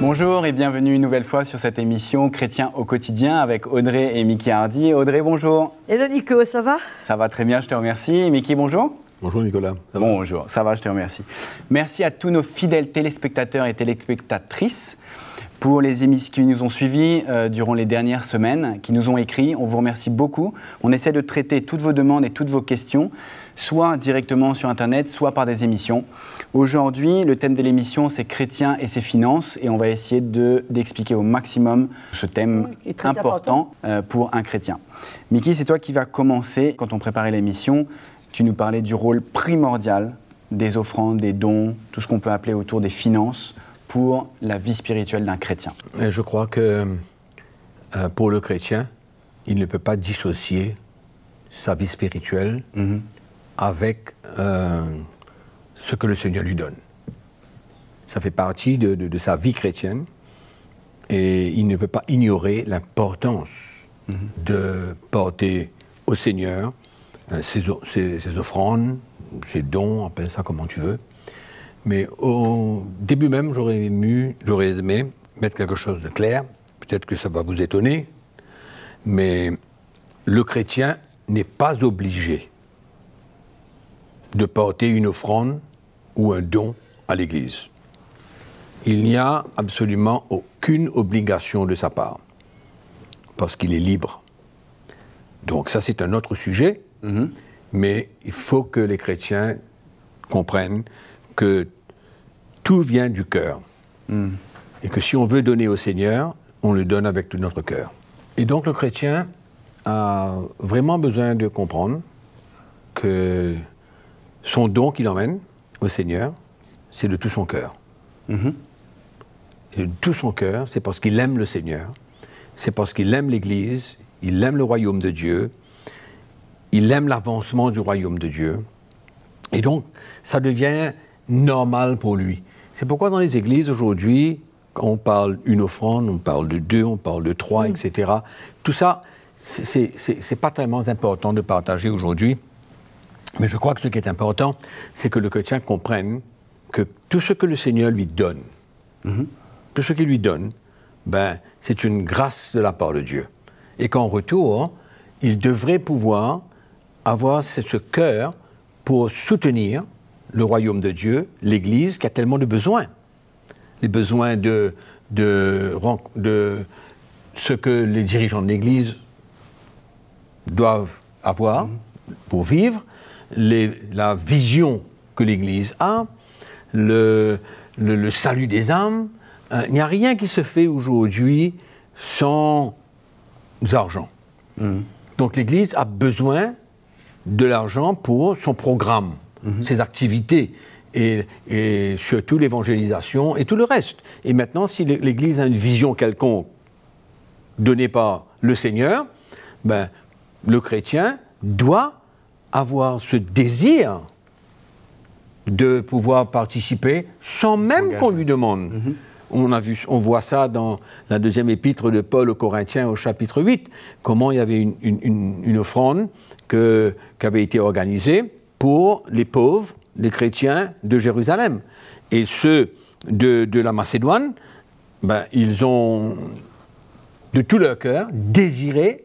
Bonjour et bienvenue une nouvelle fois sur cette émission Chrétien au quotidien avec Audrey et Mickey Hardy. Audrey, bonjour. Hello Nico, ça va? Ça va très bien, je te remercie. Mickey, bonjour. Bonjour Nicolas. Bonjour, ça va, je te remercie. Merci à tous nos fidèles téléspectateurs et téléspectatrices pour les émissions qui nous ont suivis durant les dernières semaines, qui nous ont écrit. On vous remercie beaucoup. On essaie de traiter toutes vos demandes et toutes vos questions, soit directement sur Internet, soit par des émissions. Aujourd'hui, le thème de l'émission, c'est Chrétien et ses finances, et on va essayer d'expliquer au maximum ce thème important pour un chrétien. Mickey, c'est toi qui vas commencer. Quand on préparait l'émission, tu nous parlais du rôle primordial des offrandes, des dons, tout ce qu'on peut appeler autour des finances, pour la vie spirituelle d'un chrétien. Je crois que pour le chrétien, il ne peut pas dissocier sa vie spirituelle avec ce que le Seigneur lui donne. Ça fait partie de sa vie chrétienne et il ne peut pas ignorer l'importance de porter au Seigneur ses offrandes, ses dons, appelle ça comment tu veux. Mais au début même, j'aurais aimé mettre quelque chose de clair. Peut-être que ça va vous étonner, mais le chrétien n'est pas obligé de porter une offrande ou un don à l'Église. Il n'y a absolument aucune obligation de sa part, parce qu'il est libre. Donc ça, c'est un autre sujet, mais il faut que les chrétiens comprennent que tout vient du cœur. Et que si on veut donner au Seigneur, on le donne avec tout notre cœur. Et donc le chrétien a vraiment besoin de comprendre que son don qu'il emmène au Seigneur, c'est de tout son cœur. Et de tout son cœur, c'est parce qu'il aime le Seigneur, c'est parce qu'il aime l'Église, il aime le royaume de Dieu, il aime l'avancement du royaume de Dieu. Et donc, ça devient normal pour lui. C'est pourquoi dans les églises aujourd'hui, quand on parle une offrande, on parle de 2, on parle de 3, etc. Tout ça, c'est pas tellement important de partager aujourd'hui. Mais je crois que ce qui est important, c'est que le chrétien comprenne que tout ce que le Seigneur lui donne, tout ce qu'il lui donne, ben, c'est une grâce de la part de Dieu. Et qu'en retour, il devrait pouvoir avoir ce cœur pour soutenir le royaume de Dieu, l'Église, qui a tellement de besoins. Les besoins de ce que les dirigeants de l'Église doivent avoir pour vivre, la vision que l'Église a, le salut des âmes. Il n'y a rien qui se fait aujourd'hui sans argent. Donc l'Église a besoin de l'argent pour son programme, ses activités, et surtout l'évangélisation et tout le reste. Et maintenant, si l'Église a une vision quelconque donnée par le Seigneur, ben, le chrétien doit avoir ce désir de pouvoir participer sans même qu'on lui demande. On voit ça dans la deuxième épître de Paul aux Corinthiens au chapitre 8, comment il y avait une offrande qui avait été organisée pour les pauvres, les chrétiens de Jérusalem. Et ceux de la Macédoine, ben, ils ont de tout leur cœur désiré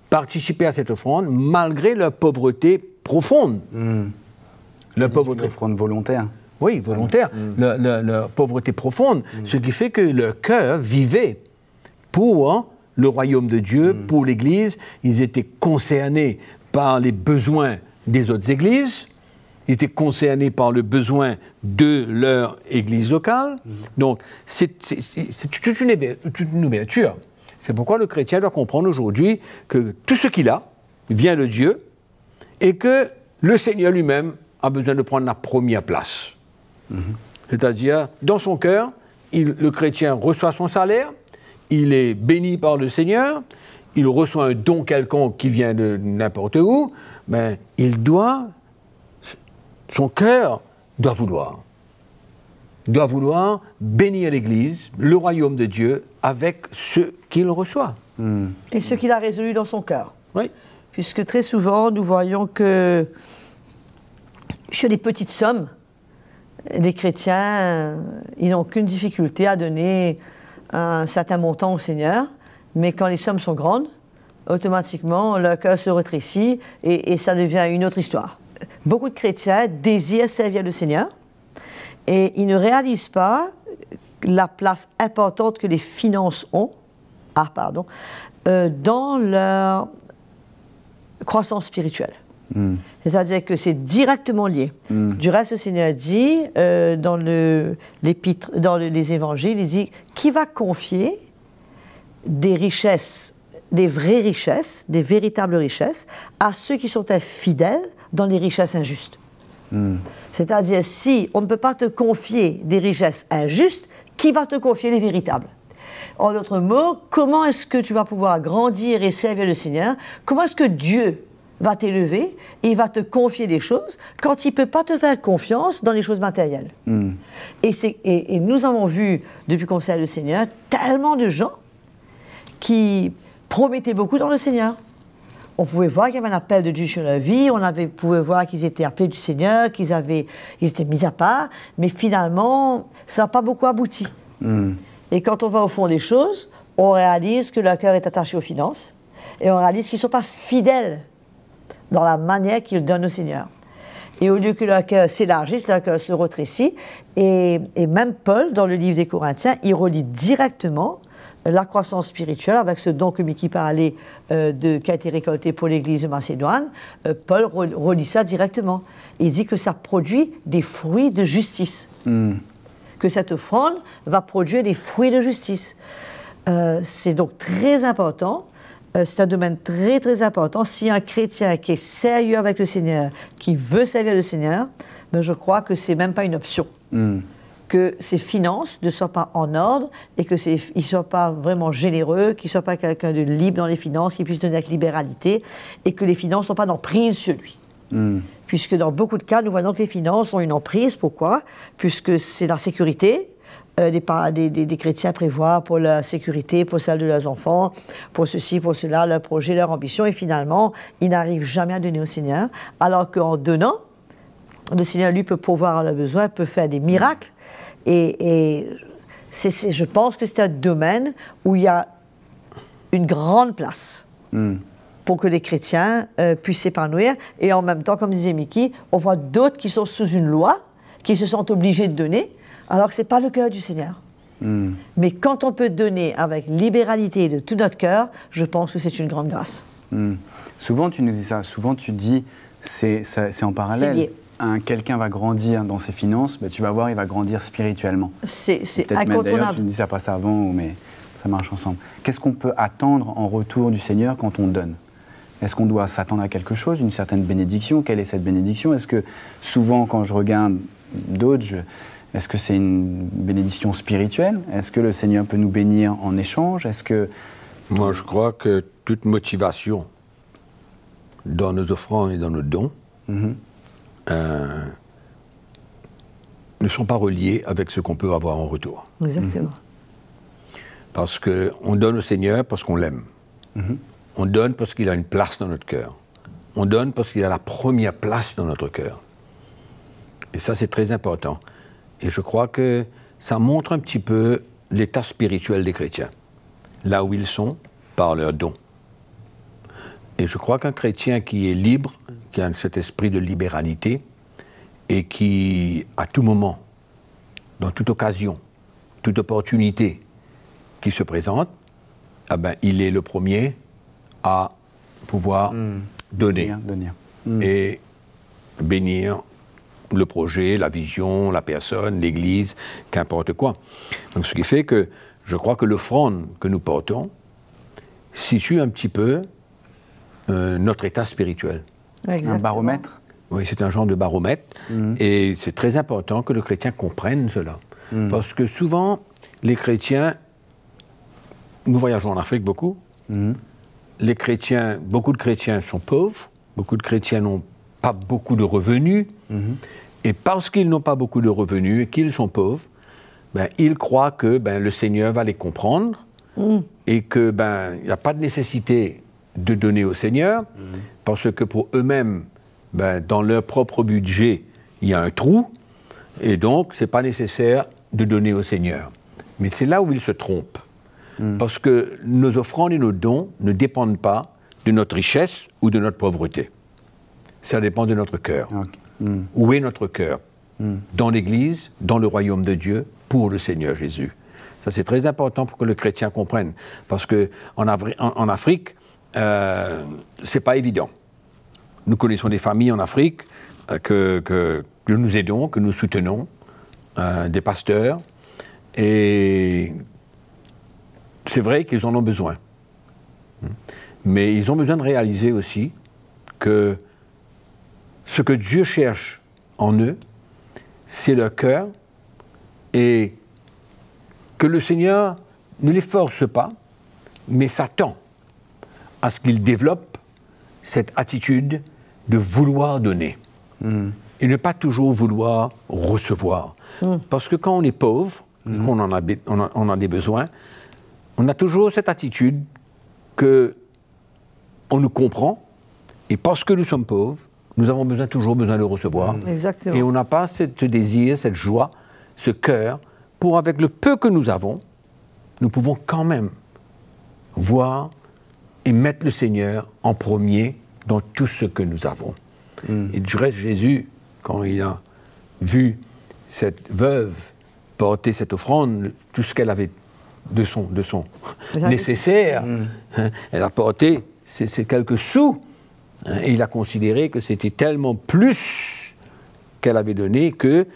participer à cette offrande malgré leur pauvreté profonde. Leur pauvreté offrande volontaire. Oui, volontaire. Leur pauvreté profonde, ce qui fait que leur cœur vivait pour le royaume de Dieu, pour l'Église. Ils étaient concernés par les besoins des autres églises, ils étaient concernés par le besoin de leur église locale. Donc, c'est toute une ouverture. C'est pourquoi le chrétien doit comprendre aujourd'hui que tout ce qu'il a vient de Dieu et que le Seigneur lui-même a besoin de prendre la première place. C'est-à-dire, dans son cœur, le chrétien reçoit son salaire, il est béni par le Seigneur, il reçoit un don quelconque qui vient de n'importe où, mais son cœur doit vouloir. Il doit vouloir bénir l'Église, le royaume de Dieu, avec ce qu'il reçoit. Et ce qu'il a résolu dans son cœur. Oui. Puisque très souvent, nous voyons que sur des petites sommes, les chrétiens, ils n'ont aucune difficulté à donner un certain montant au Seigneur, mais quand les sommes sont grandes, automatiquement, leur cœur se rétrécit et ça devient une autre histoire. Beaucoup de chrétiens désirent servir le Seigneur et ils ne réalisent pas la place importante que les finances ont dans leur croissance spirituelle. C'est-à-dire que c'est directement lié. Du reste, le Seigneur dit dans les évangiles, il dit qui va confier des richesses, des vraies richesses, des véritables richesses, à ceux qui sont infidèles dans les richesses injustes. C'est-à-dire, si on ne peut pas te confier des richesses injustes, qui va te confier les véritables? En d'autres mots, comment est-ce que tu vas pouvoir grandir et servir le Seigneur? Comment est-ce que Dieu va t'élever et il va te confier des choses quand il ne peut pas te faire confiance dans les choses matérielles? Et nous avons vu, depuis qu'on sert le Seigneur, tellement de gens qui promettaient beaucoup dans le Seigneur. On pouvait voir qu'il y avait un appel de Dieu sur leur vie, pouvait voir qu'ils étaient appelés du Seigneur, qu'ils étaient mis à part, mais finalement, ça n'a pas beaucoup abouti. Et quand on va au fond des choses, on réalise que leur cœur est attaché aux finances, et on réalise qu'ils ne sont pas fidèles dans la manière qu'ils donnent au Seigneur. Et au lieu que leur cœur s'élargisse, leur cœur se rétrécit, et même Paul, dans le livre des Corinthiens, il relie directement la croissance spirituelle, avec ce don que Mickey parlait qui a été récolté pour l'Église de Macédoine. Paul relie ça directement. Il dit que ça produit des fruits de justice. Que cette offrande va produire des fruits de justice. C'est donc très important. C'est un domaine très, très important. Si un chrétien qui est sérieux avec le Seigneur, qui veut servir le Seigneur, ben je crois que ce n'est même pas une option. Que ses finances ne soient pas en ordre et qu'il ne soit pas vraiment généreux, qu'il ne soit pas quelqu'un de libre dans les finances, qu'il puisse donner avec libéralité et que les finances ne soient pas d'emprise sur lui. Puisque dans beaucoup de cas, nous voyons que les finances ont une emprise. Pourquoi? Puisque c'est la sécurité. Des chrétiens prévoient pour la sécurité, pour celle de leurs enfants, pour ceci, pour cela, leur projet, leur ambition. Et finalement, ils n'arrivent jamais à donner au Seigneur. Alors qu'en donnant, le Seigneur, lui, peut pourvoir à leurs besoins, peut faire des miracles. Et je pense que c'est un domaine où il y a une grande place pour que les chrétiens puissent s'épanouir. Et en même temps, comme disait Mickey, on voit d'autres qui sont sous une loi, qui se sentent obligés de donner, alors que ce n'est pas le cœur du Seigneur. Mais quand on peut donner avec libéralité de tout notre cœur, je pense que c'est une grande grâce. Souvent, tu nous dis ça. Souvent, tu dis, c'est en parallèle. Quelqu'un va grandir dans ses finances, ben, tu vas voir, il va grandir spirituellement. C'est incontournable. D'ailleurs, tu me dis ça passe avant, mais ça marche ensemble. Qu'est-ce qu'on peut attendre en retour du Seigneur quand on donne? Est-ce qu'on doit s'attendre à quelque chose, une certaine bénédiction? Quelle est cette bénédiction? Est-ce que souvent, quand je regarde d'autres, est-ce que c'est une bénédiction spirituelle? Est-ce que le Seigneur peut nous bénir en échange? Moi, je crois que toute motivation dans nos offrandes et dans nos dons ne sont pas reliés avec ce qu'on peut avoir en retour. Exactement. Parce qu'on donne au Seigneur parce qu'on l'aime. On donne parce qu'il a une place dans notre cœur. On donne parce qu'il a la première place dans notre cœur. Et ça, c'est très important. Et je crois que ça montre un petit peu l'état spirituel des chrétiens, là où ils sont par leurs dons. Et je crois qu'un chrétien qui est libre, qui a cet esprit de libéralité, et qui, à tout moment, dans toute occasion, toute opportunité qui se présente, eh ben, il est le premier à pouvoir donner et bénir le projet, la vision, la personne, l'Église, qu'importe quoi. Donc, ce qui fait que je crois que l'offrande que nous portons situe un petit peu notre état spirituel. Exactement. Un baromètre? Oui, c'est un genre de baromètre. Et c'est très important que le chrétien comprenne cela. Parce que souvent, les chrétiens, nous voyageons en Afrique beaucoup, les chrétiens, beaucoup de chrétiens sont pauvres, beaucoup de chrétiens n'ont pas beaucoup de revenus, et parce qu'ils n'ont pas beaucoup de revenus et qu'ils sont pauvres, ben, ils croient que le Seigneur va les comprendre et qu'il n'y a pas de nécessité de donner au Seigneur, parce que pour eux-mêmes, dans leur propre budget, il y a un trou, Et donc, ce n'est pas nécessaire de donner au Seigneur. Mais c'est là où il se trompe. Parce que nos offrandes et nos dons ne dépendent pas de notre richesse ou de notre pauvreté. Ça dépend de notre cœur. Okay. Où est notre cœur? Dans l'Église, dans le royaume de Dieu, pour le Seigneur Jésus. Ça, c'est très important pour que le chrétien comprenne. Parce qu'en Afrique, c'est pas évident. Nous connaissons des familles en Afrique que nous aidons, que nous soutenons, des pasteurs, et c'est vrai qu'ils en ont besoin. Mais ils ont besoin de réaliser aussi que ce que Dieu cherche en eux, c'est leur cœur, et que le Seigneur ne les force pas, mais s'attend à ce qu'ils développent cette attitude de vouloir donner. Et ne pas toujours vouloir recevoir. Parce que quand on est pauvre, qu'on on a des besoins, on a toujours cette attitude qu'on nous comprend, et parce que nous sommes pauvres, nous avons toujours besoin de recevoir. Exactement. Et on n'a pas ce désir, cette joie, ce cœur, pour avec le peu que nous avons, nous pouvons quand même voir et mettre le Seigneur en premier dans tout ce que nous avons. Et du reste, Jésus, quand il a vu cette veuve porter cette offrande, tout ce qu'elle avait de son nécessaire, elle a porté ces quelques sous, et il a considéré que c'était tellement plus qu'elle avait donné que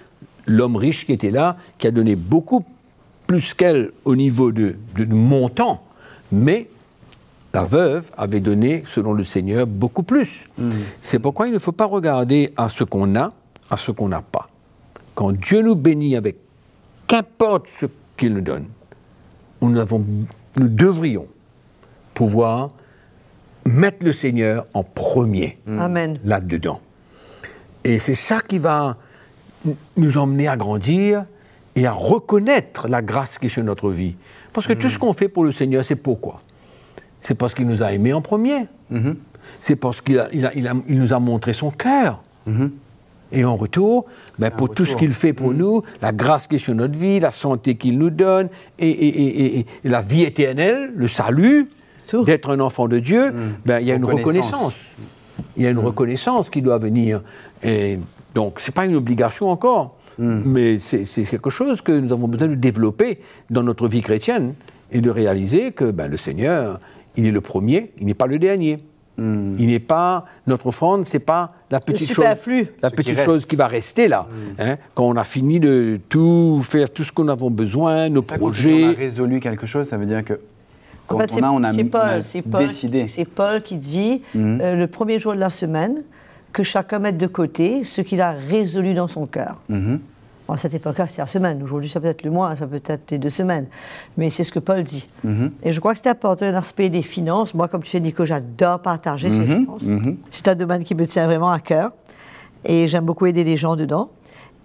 l'homme riche qui était là, qui a donné beaucoup plus qu'elle au niveau de montant, mais la veuve avait donné, selon le Seigneur, beaucoup plus. C'est pourquoi il ne faut pas regarder à ce qu'on a, à ce qu'on n'a pas. Quand Dieu nous bénit avec qu'importe ce qu'il nous donne, nous devrions pouvoir mettre le Seigneur en premier là-dedans. Et c'est ça qui va nous emmener à grandir et à reconnaître la grâce qui est sur notre vie. Parce que tout ce qu'on fait pour le Seigneur, c'est pourquoi? C'est parce qu'il nous a aimés en premier. C'est parce qu'il nous a montré son cœur. Et en retour, pour tout ce qu'il fait pour nous, la grâce qui est sur notre vie, la santé qu'il nous donne, et la vie éternelle, le salut, d'être un enfant de Dieu, il y a une reconnaissance. Il y a une reconnaissance qui doit venir. Et donc, ce n'est pas une obligation encore, mais c'est quelque chose que nous avons besoin de développer dans notre vie chrétienne et de réaliser que le Seigneur, il est le premier, il n'est pas le dernier. Il n'est pas, notre offrande, c'est pas la petite chose qui va rester là. Quand on a fini de tout faire, tout ce qu'on a besoin, nos projets. Quand on a résolu quelque chose, ça veut dire que quand on a décidé. C'est Paul qui dit, le premier jour de la semaine, que chacun mette de côté ce qu'il a résolu dans son cœur. À cette époque-là, c'était la semaine. Aujourd'hui, ça peut être le mois, ça peut être les 2 semaines. Mais c'est ce que Paul dit. Et je crois que c'est important l'aspect des finances. Moi, comme tu sais, Nico, j'adore partager ces finances. C'est un domaine qui me tient vraiment à cœur. Et j'aime beaucoup aider les gens dedans.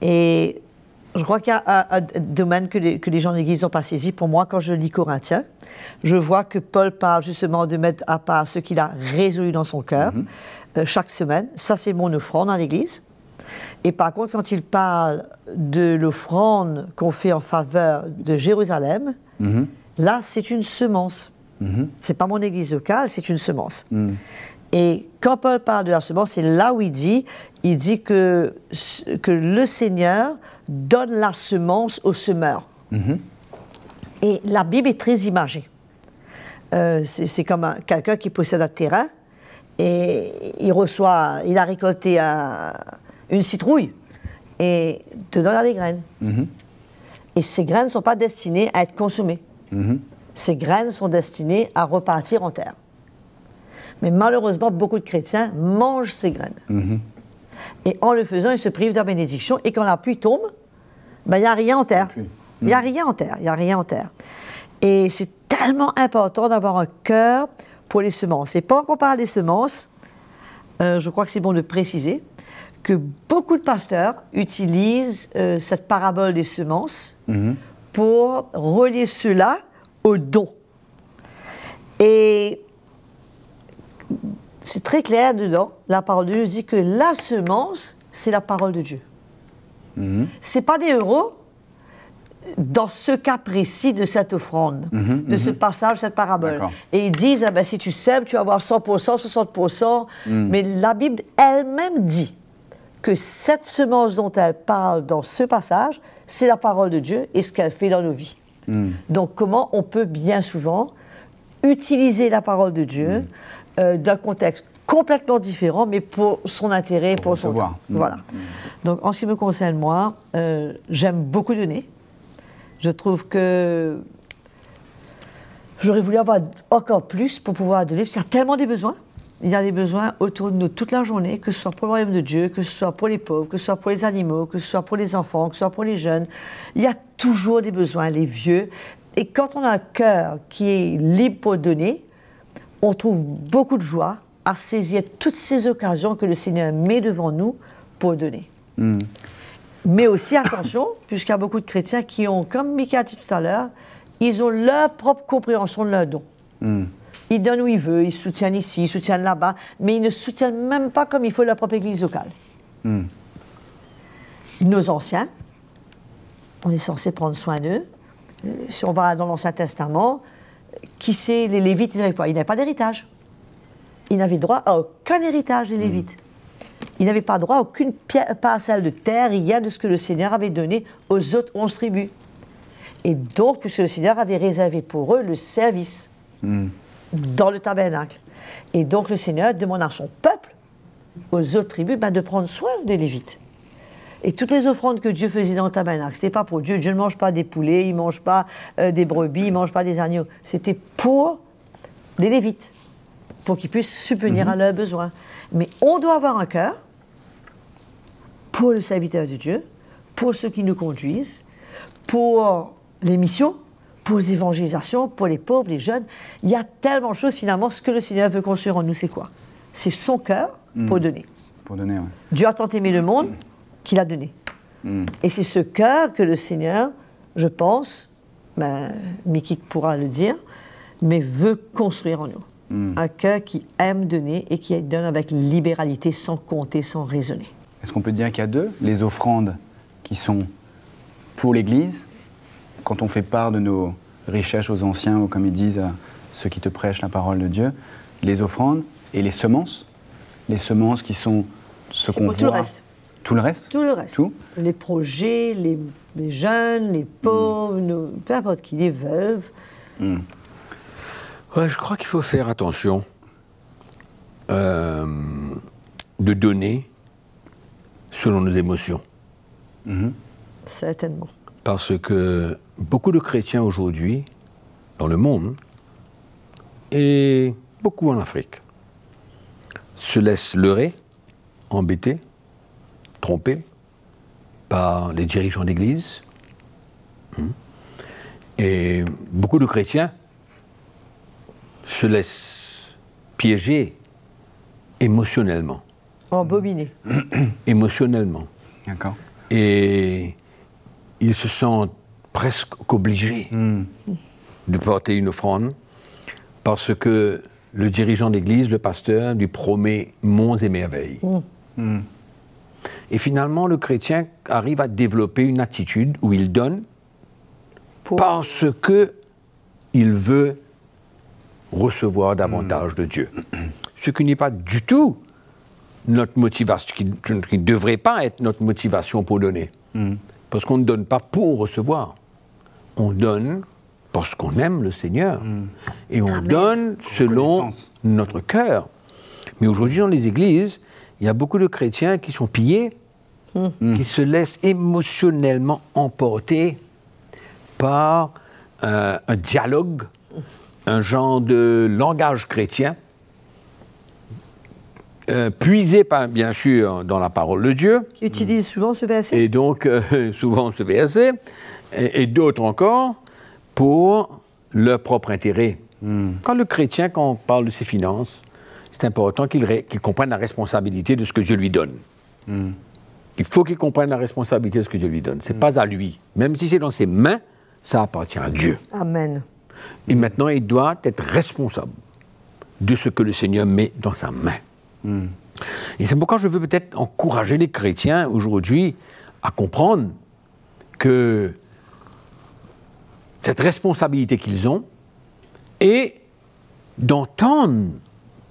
Et je crois qu'il y a un domaine que les gens de l'Église n'ont pas saisi. Pour moi, quand je lis Corinthiens, je vois que Paul parle justement de mettre à part ce qu'il a résolu dans son cœur chaque semaine. Ça, c'est mon offrande dans l'Église. Et par contre, quand il parle de l'offrande qu'on fait en faveur de Jérusalem, là, c'est une semence. C'est pas mon église locale, c'est une semence. Et quand Paul parle de la semence, c'est là où il dit que le Seigneur donne la semence au semeur. Et la Bible est très imagée. C'est comme quelqu'un qui possède un terrain et il a récolté une citrouille et dedans il y a des graines. Et ces graines ne sont pas destinées à être consommées. Ces graines sont destinées à repartir en terre. Mais malheureusement, beaucoup de chrétiens mangent ces graines. Et en le faisant, ils se privent de la bénédiction. Et quand la pluie tombe, il n'y a rien en terre. Il n'y a rien en terre. Il n'y a rien en terre. Et c'est tellement important d'avoir un cœur pour les semences. Et pendant qu'on parle des semences, je crois que c'est bon de préciser que beaucoup de pasteurs utilisent cette parabole des semences pour relier cela au don. Et c'est très clair dedans, la parole de Dieu dit que la semence, c'est la parole de Dieu. Ce n'est pas des euros dans ce cas précis de cette offrande, de ce passage, cette parabole. Et ils disent, ah ben, si tu sèmes, tu vas avoir 100%, 60%. Mais la Bible elle-même dit que cette semence dont elle parle dans ce passage, c'est la parole de Dieu et ce qu'elle fait dans nos vies. Donc comment on peut bien souvent utiliser la parole de Dieu d'un contexte complètement différent, mais pour son intérêt, pour son temps. Voilà. Donc en ce qui me concerne, moi, j'aime beaucoup donner. Je trouve que j'aurais voulu avoir encore plus pour pouvoir donner, parce qu'il y a tellement des besoins. Il y a des besoins autour de nous toute la journée, que ce soit pour le royaume de Dieu, que ce soit pour les pauvres, que ce soit pour les animaux, que ce soit pour les enfants, que ce soit pour les jeunes. Il y a toujours des besoins, les vieux. Et quand on a un cœur qui est libre pour donner, on trouve beaucoup de joie à saisir toutes ces occasions que le Seigneur met devant nous pour donner. Mais aussi, attention, puisqu'il y a beaucoup de chrétiens qui ont, comme Mickey a dit tout à l'heure, ils ont leur propre compréhension de leur don. Ils donnent où ils veulent, ils soutiennent ici, ils soutiennent là-bas, mais ils ne soutiennent même pas comme il faut leur propre église locale. Nos anciens, on est censé prendre soin d'eux. Si on va dans l'Ancien Testament, qui c'est les Lévites, ils n'avaient pas d'héritage. Ils n'avaient droit à aucun héritage, les Lévites. Ils n'avaient pas droit à aucune parcelle de terre, rien de ce que le Seigneur avait donné aux autres 11 tribus. Et donc, puisque le Seigneur avait réservé pour eux le service dans le tabernacle. Et donc, le Seigneur demande à son peuple, aux autres tribus, de prendre soin des Lévites. Et toutes les offrandes que Dieu faisait dans le tabernacle, ce n'était pas pour Dieu. Dieu ne mange pas des poulets, il ne mange pas des brebis, il ne mange pas des agneaux. C'était pour les Lévites, pour qu'ils puissent subvenir à leurs besoins. Mais on doit avoir un cœur pour le serviteur de Dieu, pour ceux qui nous conduisent, pour les missions, pour les évangélisations, pour les pauvres, les jeunes. Il y a tellement de choses, finalement. Ce que le Seigneur veut construire en nous, c'est quoi? C'est son cœur pour donner. Pour donner, oui. Dieu a tant aimé le monde qu'il a donné. Et c'est ce cœur que le Seigneur, je pense, Mickey pourra le dire, mais veut construire en nous. Un cœur qui aime donner et qui donne avec libéralité, sans compter, sans raisonner. Est-ce qu'on peut dire qu'il y a deux? Les offrandes qui sont pour l'Église, quand on fait part de nos richesses aux anciens, ou comme ils disent, à ceux qui te prêchent la parole de Dieu, les offrandes et les semences qui sont ce qu'on voit. Tout le reste. Tout le reste? Tout le reste. Tout? Les projets, les jeunes, les pauvres, peu importe qui, les veuves. Ouais, je crois qu'il faut faire attention de donner selon nos émotions. Certainement. Parce que beaucoup de chrétiens aujourd'hui, dans le monde, et beaucoup en Afrique, se laissent leurrer, embêter, tromper par les dirigeants d'église. Et beaucoup de chrétiens se laissent piéger émotionnellement. Embobiner. Émotionnellement. D'accord. Et ils se sentent presque obligés de porter une offrande parce que le dirigeant d'église, le pasteur, lui promet monts et merveilles. Et finalement, le chrétien arrive à développer une attitude où il donne parce qu'il veut recevoir davantage de Dieu. Ce qui n'est pas du tout notre motivation, qui ne devrait pas être notre motivation pour donner. Parce qu'on ne donne pas pour recevoir. On donne parce qu'on aime le Seigneur. Et on donne selon notre cœur. Mais aujourd'hui, dans les églises, il y a beaucoup de chrétiens qui sont pillés, qui se laissent émotionnellement emporter par un dialogue, un genre de langage chrétien, puisé, bien sûr, dans la parole de Dieu. Qui utilise souvent ce verset. Et donc, souvent ce verset, et d'autres encore, pour leur propre intérêt. Quand le chrétien, quand on parle de ses finances, c'est important qu'il comprenne la responsabilité de ce que Dieu lui donne. Il faut qu'il comprenne la responsabilité de ce que Dieu lui donne. Ce n'est pas à lui. Même si c'est dans ses mains, ça appartient à Dieu. Amen. Et maintenant, il doit être responsable de ce que le Seigneur met dans sa main. Et c'est pourquoi je veux peut-être encourager les chrétiens aujourd'hui à comprendre que cette responsabilité qu'ils ont est d'entendre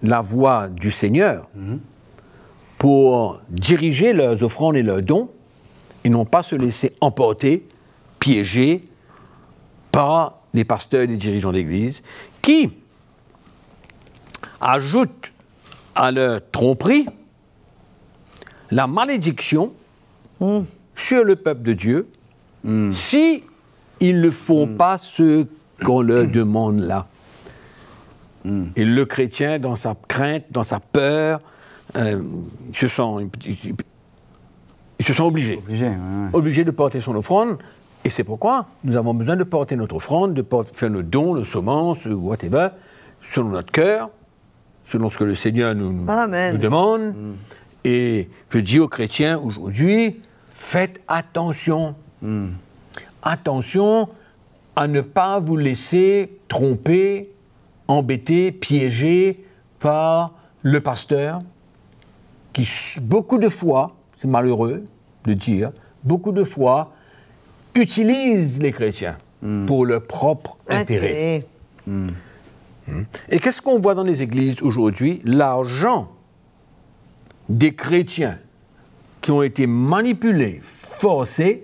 la voix du Seigneur pour diriger leurs offrandes et leurs dons et non pas se laisser emporter, piéger par les pasteurs et les dirigeants d'Église qui ajoutent à leur tromperie la malédiction sur le peuple de Dieu si ils ne font pas ce qu'on leur demande là. Et le chrétien, dans sa crainte, dans sa peur, il se sent obligé. Obligé de porter son offrande. Et c'est pourquoi nous avons besoin de porter notre offrande, de faire nos dons, nos semences, whatever, selon notre cœur, selon ce que le Seigneur nous demande. Et je dis aux chrétiens aujourd'hui, faites attention. Attention à ne pas vous laisser tromper, embêter, piéger par le pasteur qui, beaucoup de fois, c'est malheureux de dire, beaucoup de fois, utilise les chrétiens pour leur propre intérêt. Et qu'est-ce qu'on voit dans les églises aujourd'hui? L'argent des chrétiens qui ont été manipulés, forcés.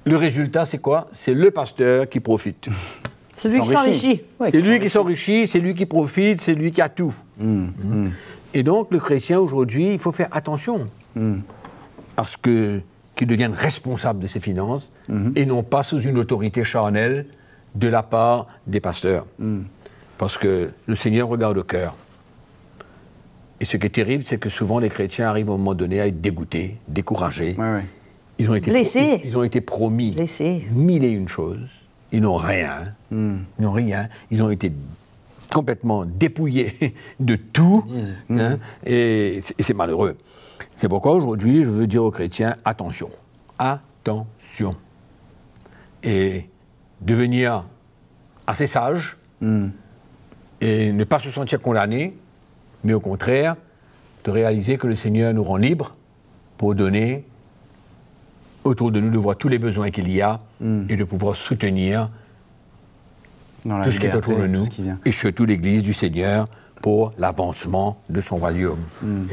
Le résultat, c'est quoi? C'est le pasteur qui profite. C'est lui qui s'enrichit. C'est lui qui s'enrichit, c'est lui qui profite, c'est lui qui a tout. Et donc, le chrétien, aujourd'hui, il faut faire attention à ce qu'il devienne responsable de ses finances et non pas sous une autorité charnelle de la part des pasteurs. Parce que le Seigneur regarde au cœur. Et ce qui est terrible, c'est que souvent, les chrétiens arrivent à un moment donné à être dégoûtés, découragés. Ils ont été blessés. Ils ont été promis Blessés. 1001 choses. Ils n'ont rien. Ils n'ont rien. Ils ont été complètement dépouillés de tout. Et c'est malheureux. C'est pourquoi aujourd'hui, je veux dire aux chrétiens, attention. Attention. Et devenir assez sage et ne pas se sentir condamné, mais au contraire, de réaliser que le Seigneur nous rend libres pour donner autour de nous, de voir tous les besoins qu'il y a et de pouvoir soutenir tout ce qui est autour de nous et surtout l'Église du Seigneur pour l'avancement de son royaume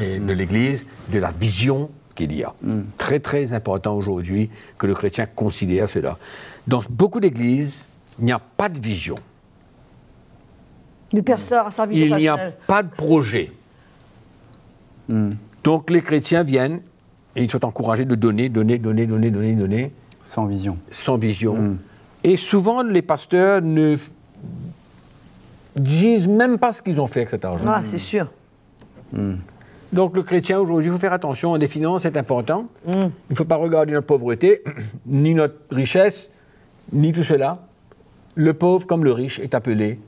et de l'Église, de la vision qu'il y a. Très, très important aujourd'hui que le chrétien considère cela. Dans beaucoup d'églises, il n'y a pas de vision. Du pasteur à sa vision Il n'y personnelle. a pas de projet. Donc les chrétiens viennent et ils sont encouragés de donner. Sans vision. Sans vision. Et souvent, les pasteurs ne disent même pas ce qu'ils ont fait avec cet argent. Ah, c'est sûr. Donc le chrétien, aujourd'hui, il faut faire attention. Les finances, c'est important. Il ne faut pas regarder notre pauvreté, ni notre richesse, ni tout cela. Le pauvre, comme le riche, est appelé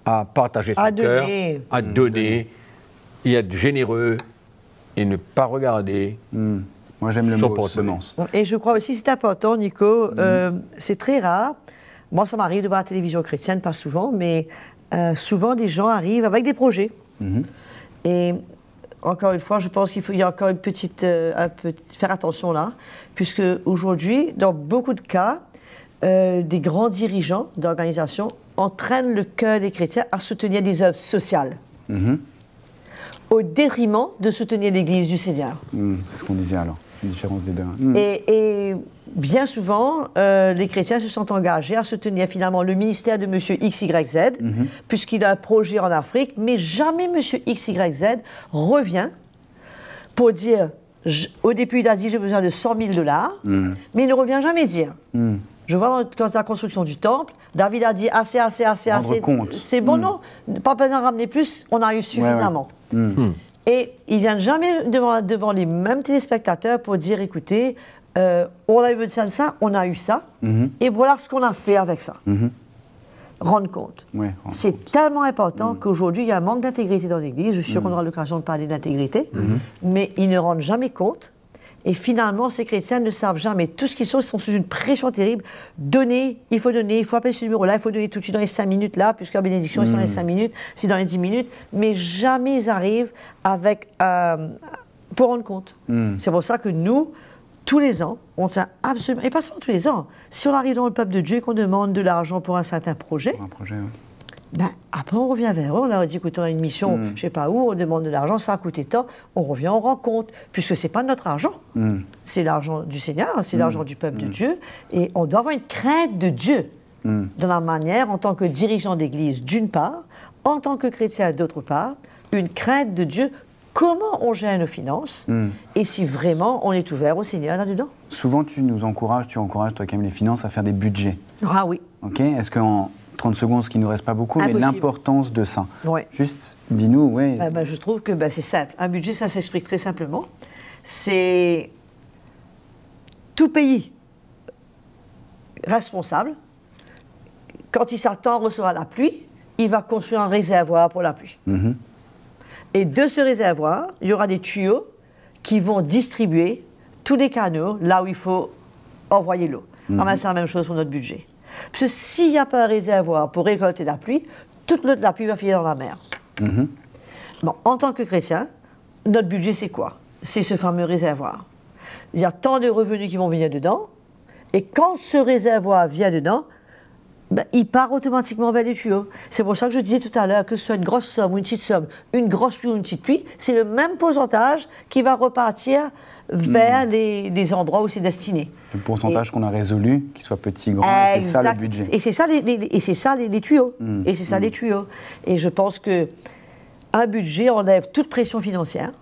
à partager son cœur, à donner, et être généreux, et ne pas regarder. Moi, j'aime le mot semence. Et je crois aussi que c'est important, Nico, c'est très rare. Moi, ça m'arrive de voir la télévision chrétienne, pas souvent, mais souvent, des gens arrivent avec des projets. Et encore une fois, je pense qu'il y a encore une petite... faire attention là, puisque aujourd'hui, dans beaucoup de cas, des grands dirigeants d'organisations entraînent le cœur des chrétiens à soutenir des œuvres sociales. Au détriment de soutenir l'Église du Seigneur. C'est ce qu'on disait alors, la différence des deux. Et bien souvent, les chrétiens se sont engagés à soutenir finalement le ministère de M. XYZ, puisqu'il a un projet en Afrique, mais jamais M. XYZ revient pour dire, au début il a dit j'ai besoin de 100 000 $, mais il ne revient jamais dire. Je vois dans la construction du temple, David a dit assez. C'est bon, non, pas besoin d'en ramener plus, on a eu suffisamment. Et ils ne viennent jamais devant les mêmes téléspectateurs pour dire écoutez, on a eu ça, on a eu ça, et voilà ce qu'on a fait avec ça. Rendre compte. C'est tellement important qu'aujourd'hui, il y a un manque d'intégrité dans l'Église. Je suis sûr qu'on aura l'occasion de parler d'intégrité, mais ils ne rendent jamais compte. Et finalement, ces chrétiens ne savent jamais. Tout ce qu'ils sont sous une pression terrible. Donner, il faut appeler ce numéro-là, il faut donner tout de suite dans les 5 minutes là, puisque la bénédiction, c'est dans les 5 minutes, c'est dans les 10 minutes. Mais jamais ils arrivent avec pour rendre compte. C'est pour ça que nous, tous les ans, on tient absolument, et pas seulement tous les ans, si on arrive dans le peuple de Dieu et qu'on demande de l'argent pour un certain projet, ben, après on revient vers eux, on leur dit, écoute, on a une mission, je ne sais pas où, on demande de l'argent, ça a coûté tant, on revient, on rend compte, puisque ce n'est pas notre argent, c'est l'argent du Seigneur, c'est l'argent du peuple de Dieu, et on doit avoir une crainte de Dieu dans la manière, en tant que dirigeant d'église, d'une part, en tant que chrétien, d'autre part, une crainte de Dieu, comment on gère nos finances, et si vraiment on est ouvert au Seigneur là-dedans. Souvent, tu encourages, toi qui aimes les finances, à faire des budgets. Ah oui. Ok. Est-ce qu'en 30 secondes, ce qui ne nous reste pas beaucoup, mais l'importance de ça. Ouais. Juste, dis-nous, oui. Je trouve que c'est simple. Un budget, ça s'explique très simplement. C'est tout pays responsable. Quand il s'attend à recevoir la pluie, il va construire un réservoir pour la pluie. Et de ce réservoir, il y aura des tuyaux qui vont distribuer tous les canaux là où il faut envoyer l'eau. C'est la même chose pour notre budget. Parce que s'il n'y a pas un réservoir pour récolter la pluie, toute l'eau de la pluie va finir dans la mer. Bon, en tant que chrétien, notre budget, c'est quoi? C'est ce fameux réservoir. Il y a tant de revenus qui vont venir dedans, et quand ce réservoir vient dedans, il part automatiquement vers les tuyaux. C'est pour ça que je disais tout à l'heure que ce soit une grosse somme ou une petite somme, une grosse pluie ou une petite pluie, c'est le même pourcentage qui va repartir vers les endroits où c'est destiné. Le pourcentage qu'on a résolu, qu'il soit petit, grand, c'est ça le budget. Et c'est ça les tuyaux. Et c'est ça les tuyaux. Et je pense que un budget enlève toute pression financière,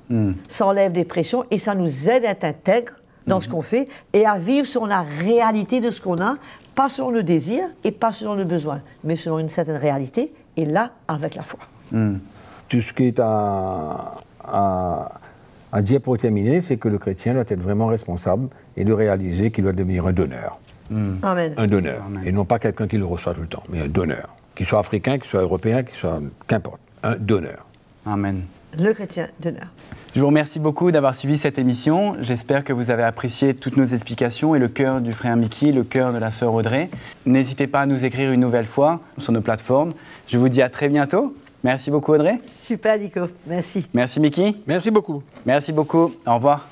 ça enlève des pressions et ça nous aide à être intègre dans ce qu'on fait et à vivre selon la réalité de ce qu'on a, pas selon le désir et pas selon le besoin, mais selon une certaine réalité et là, avec la foi. Tout ce qui est à dire pour terminer, c'est que le chrétien doit être vraiment responsable et de réaliser qu'il doit devenir un donneur. Amen. Un donneur. Amen. Et non pas quelqu'un qui le reçoit tout le temps, mais un donneur. Qu'il soit africain, qu'il soit européen, qu'il soit... qu'importe. Un donneur. Amen. Le chrétien donneur. Je vous remercie beaucoup d'avoir suivi cette émission. J'espère que vous avez apprécié toutes nos explications et le cœur du frère Mickey, le cœur de la sœur Audrey. N'hésitez pas à nous écrire une nouvelle fois sur nos plateformes. Je vous dis à très bientôt. Merci beaucoup Audrey. Super Nico, merci. Merci Mickey. Merci beaucoup. Merci beaucoup. Au revoir.